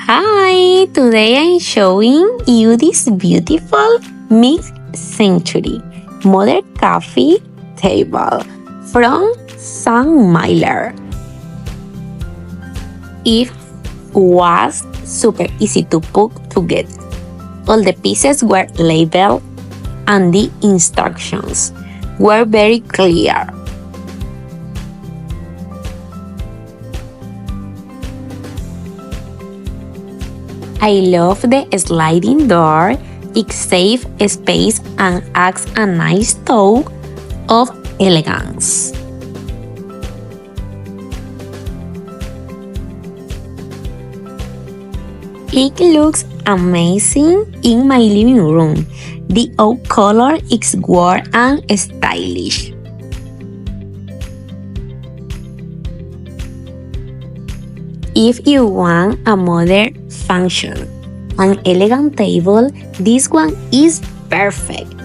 Hi, today I'm showing you this beautiful mid-century modern coffee table from St. Miller. It was super easy to put together. All the pieces were labeled and the instructions were very clear. I love the sliding door. It saves space and adds a nice touch of elegance. It looks amazing in my living room. The oak color is warm and stylish. If you want a modern function, an elegant table, this one is perfect.